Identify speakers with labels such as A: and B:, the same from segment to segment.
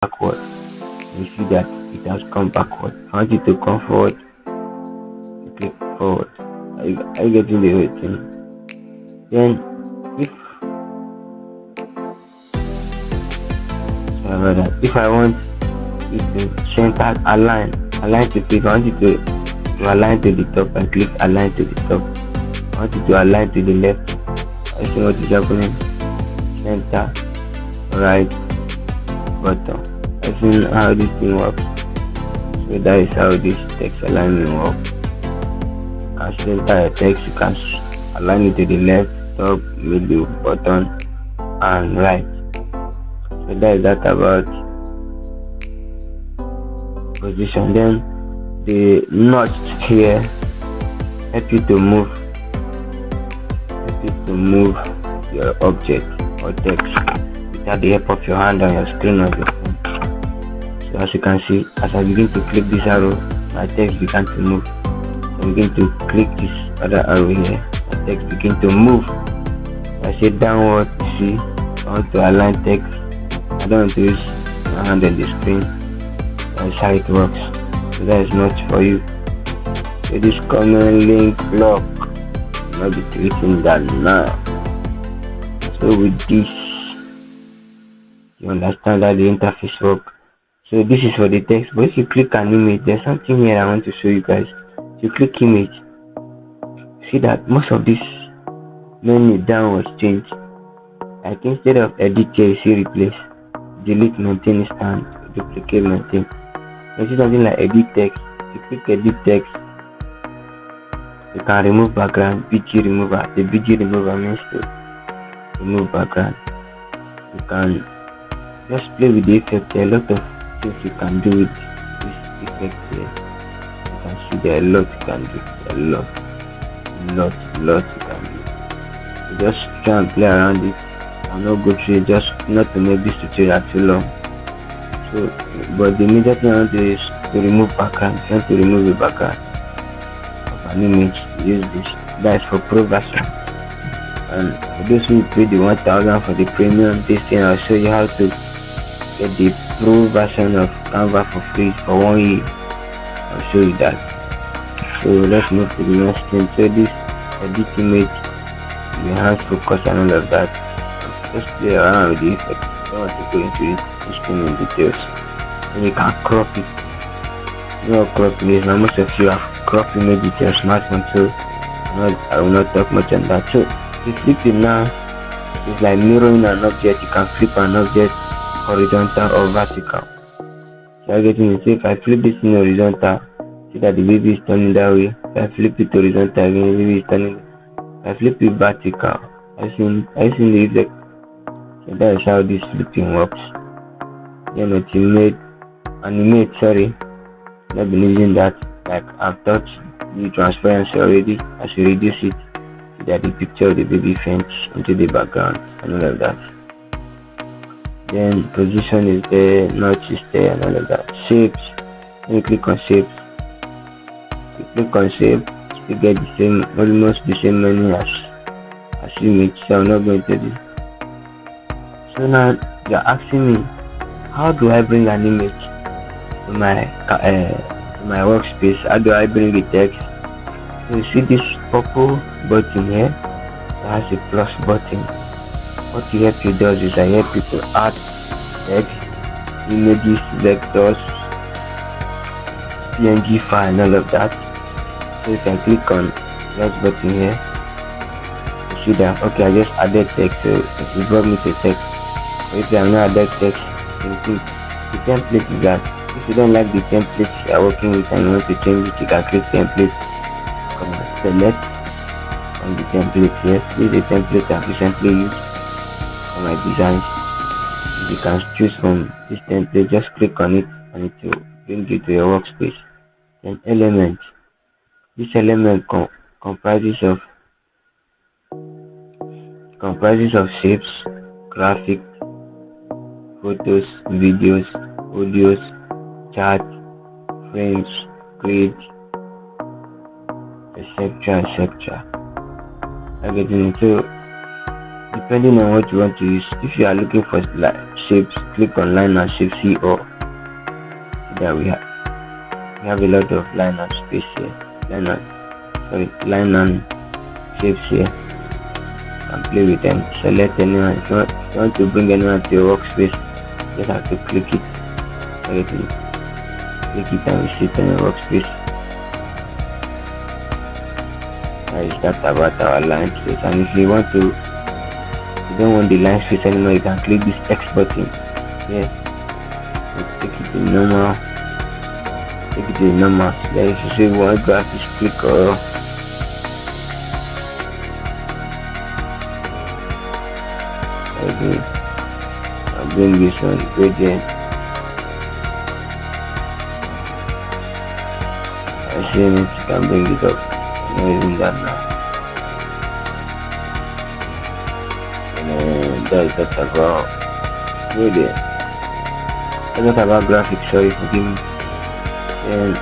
A: backward. You see that it has come backward. I want you to come forward. Click forward. Are you getting the whole thing? Then if I want you to center align to click, I want you to align to the top. I click align to the top. I want you to align to the left. I see what is happening. Center, right, bottom. I see how this thing works. So that is how this text alignment works. You can center your text. You can align it to the left, top, middle, bottom, and right. So that is that about position. Then the notch here help you to move your object or text without the help of your hand on your screen or your phone. So as you can see, as I begin to click this arrow, my text began to move. So I begin to click this other arrow here, my text begin to move. I say downward, see, I want to align text. I don't want to use my hand on the screen. That's how it works. So that is not for you. So this comment link block, not be clicking that now. So with this, you understand how the interface works. So this is for the text, but if you click an image, there's something here I want to show you guys. If you click image, see that most of this menu down was changed. Like instead of edit here, you see replace, delete, maintain, stand, duplicate, maintain. You see something like edit text. If you click edit text, you can remove background, BG remover. The BG remover means to remove background. You can just play with the effect. There are a lot of things you can do with this effect here. You can see there are a lot you can do. A lot you can do. You just try and play around it. I'll not go through it, just not to make this tutorial too long. So, but the major thing I want to do is to remove background. If you want to remove the background of an image, use this. That is for pro version. And for those who pay the 1000 for the premium, this thing I'll show you how to get the pro version of Canva for free for 1 year. I'll show you that. So let's move to the next thing. So this edit image, enhance focus and all of that. Just play around with the effect. I don't want to go into it. Just in details. And you can crop it. You know crop it is. Now most of you have cropped image with your smartphone, so I will not talk much on that. So you flip it now, it's like mirroring an object. You can flip an object horizontal or vertical. So I get in. So if I flip this in horizontal, see that the baby is turning that way. If I flip it horizontal again, the baby is turning. If I flip it vertical, I seen the effect. So that is how this flipping works. Then animate, sorry, not been using that. Like I've taught the transparency already. As you reduce it, so that the picture of the baby faints into the background and all of that. Then position is there, notch is there and all of that. Shapes, when you click on shapes, you get the same, almost the same menu as image. So I'm not going to do. So now you're asking me, how do I bring an image to my workspace? How do I bring the text? So you see this purple button here that has a plus button. What it helps you does is I help you to add text, images, vectors, PNG file and all of that. So you can click on plus button here. You see that okay, I just added text, so it will brought me to text. If I have not added text, the template is that. If you don't like the template you are working with and you want to change it, you can click template, come and select on the template here. This is the template I've recently used for my designs. You can choose from this template, just click on it and it will bring you to your workspace. Then element. This element comprises of shapes, graphics, photos, videos, audios, charts, frames, grids, etc. Everything. So depending on what you want to use, if you are looking for like shapes, click on line and shape. See all. See that we have a lot of line and space here. Line and shapes here. You can play with them. Select anyone. If you want to bring anyone to your workspace, you just have to click it. Click it and we sit on your workspace. That is that about our line space. And if you don't want the line space anymore, you can click this X button. Yeah. Take it to normal. Then if you say one graphics, click or I'll bring this on gradient. I see it, you can bring it up. I'm not using that now. And that's that about gradient. That's not about graphics, sorry, forgive me. And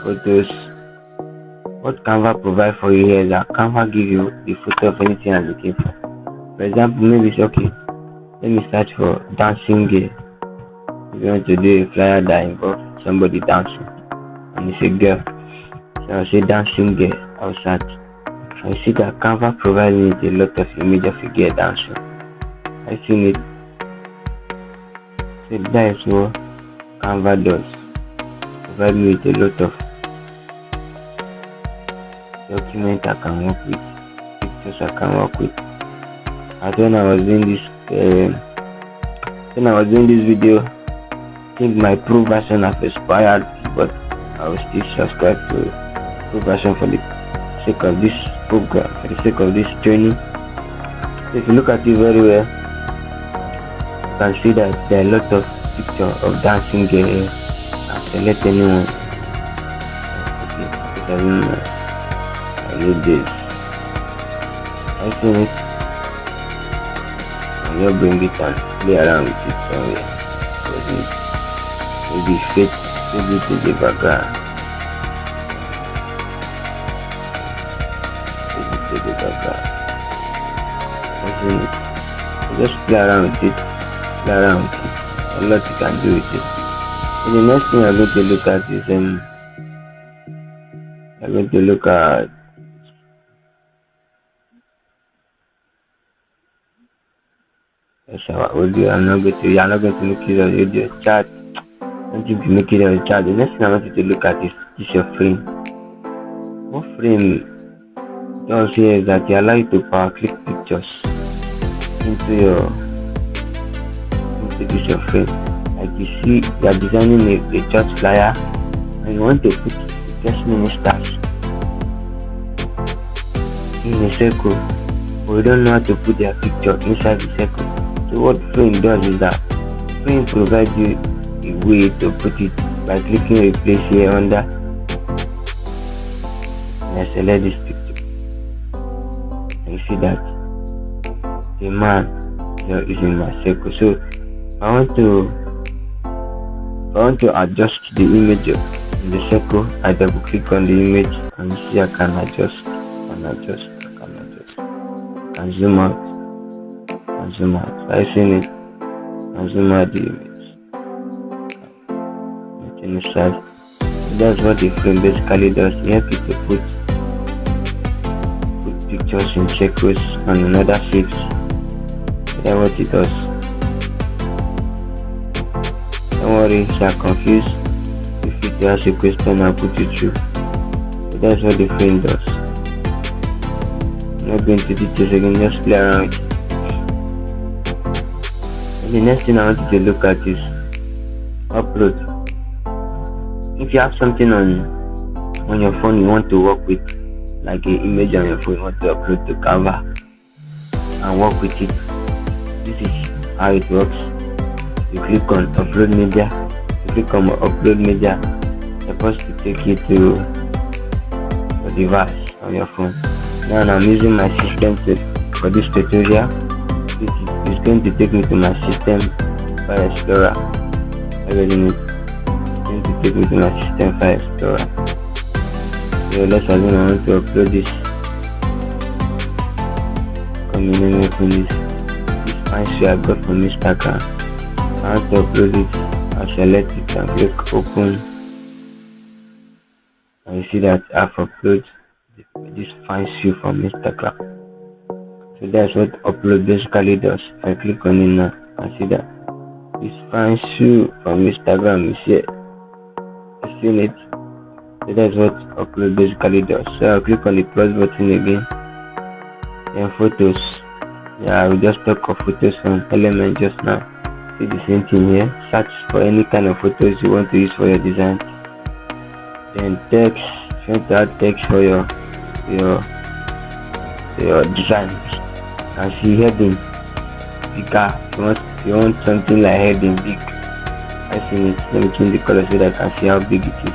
A: photos. What Canva provide for you here is that Canva give you the photo of anything you're looking for. For example, maybe it's okay. Let me search for dancing girl. If you want to do a flyer that involves somebody dancing and it's a girl, so I'll say dancing girl. I'll search. I see that Canva provides me with a lot of image of a girl dancing. I see it. So that is what Canva does. Provide me with a lot of documents I can work with, pictures I can work with. And when I was doing this video, I think my pro version have expired, but I will still subscribe to pro version for the sake of this program, for the sake of this training. So if you look at it very well, you can see that there are a lot of pictures of dancing girls. I select anyone. Okay, I need this. I see it. And you bring it and play around with it somewhere. Maybe fit to the background. I see it. Just play around with it. A lot you can do with it. So the next thing I'm going to look at is I'm going to look at our audio. You're not going to make it on audio chat. I want you to make it on the chat. The next thing I want you to look at is your frame. What frame does here is that you allow you to power click pictures into this your frame. Like you see, you are designing a church flyer and you want to put guest ministers in a circle, but we don't know how to put their picture inside the circle. So what frame does is that frame provides you a way to put it by clicking replace here under, and I select this picture and you see that the man is in my circle. So if I want to adjust the image in the circle, I double click on the image and you see I can adjust. And zoom out. I seen it. And zoom out the image. Making it size. So that's what the frame basically does. You have to put pictures in circles and in other shapes. So that's what it does. Don't worry if you are confused. If you ask a question, I'll put you through. So that's what the frame does. I'm not going to details again, just play around with it. And the next thing I want you to look at is upload. If you have something on your phone you want to work with, like an image on your phone you want to upload to Canva and work with it, this is how it works. You click on upload media. It's supposed to take you to the device on your phone. Now I'm using my system for this tutorial. This is going to take me to my system file explorer. It's going to take me to my system file explorer. So let's assume I want to upload this me let me open this fine shoe I got from Instagram. I want to upload it. I select it and click open, and you see that I've uploaded this fine shoe from Instagram. So that's what upload basically does. If I click on it now, I see that this fine shoe from Instagram is here. You seen it? So that's what upload basically does. So I'll click on the plus button again. Then photos. Yeah, I will just talk of photos from Element just now. See the same thing here. Search for any kind of photos you want to use for your design. Then text. If you want to add text for your design. And see heading. Bigger. If you want something like heading big. I see it. Let me change the color so that I can see how big it is.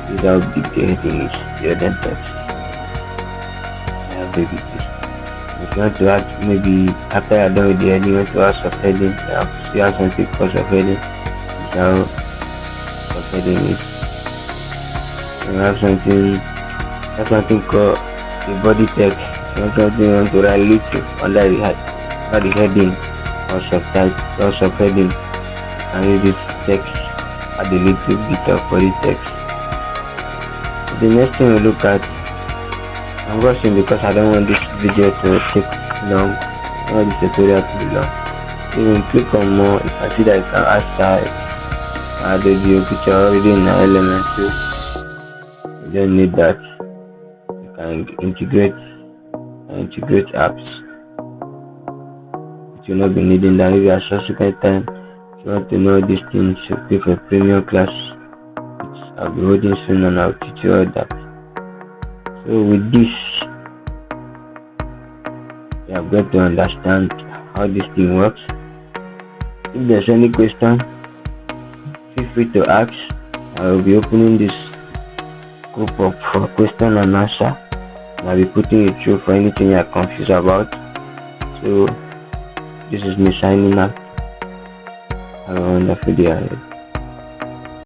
A: This is how big the heading is. Yeah, then text. How big it is. If you want to add, maybe after you're done with the heading, you want to add subheading. You have something called subheading. This is how subheading is. You have something called the body text. If you want to write little under the heading or subtitle or subheading, and use this text at the little bit of body text. The next thing we look at, I'm rushing because I don't want this video to take long. I want this tutorial to be long. So you can click on more. If I see that you can add style, add the video picture already in the element too. You don't need that. You can integrate apps. It will not be needing that. Maybe at subsequent time, if you want to know these things, you click a premium class, which I'll be holding soon, and I'll teach you all that. So with this, you have got to understand how this thing works. If there's any question, feel free to ask. I will be opening this group of question and answer. I'll be putting it through for anything you're confused about. So this is me signing up. Have a wonderful day ahead.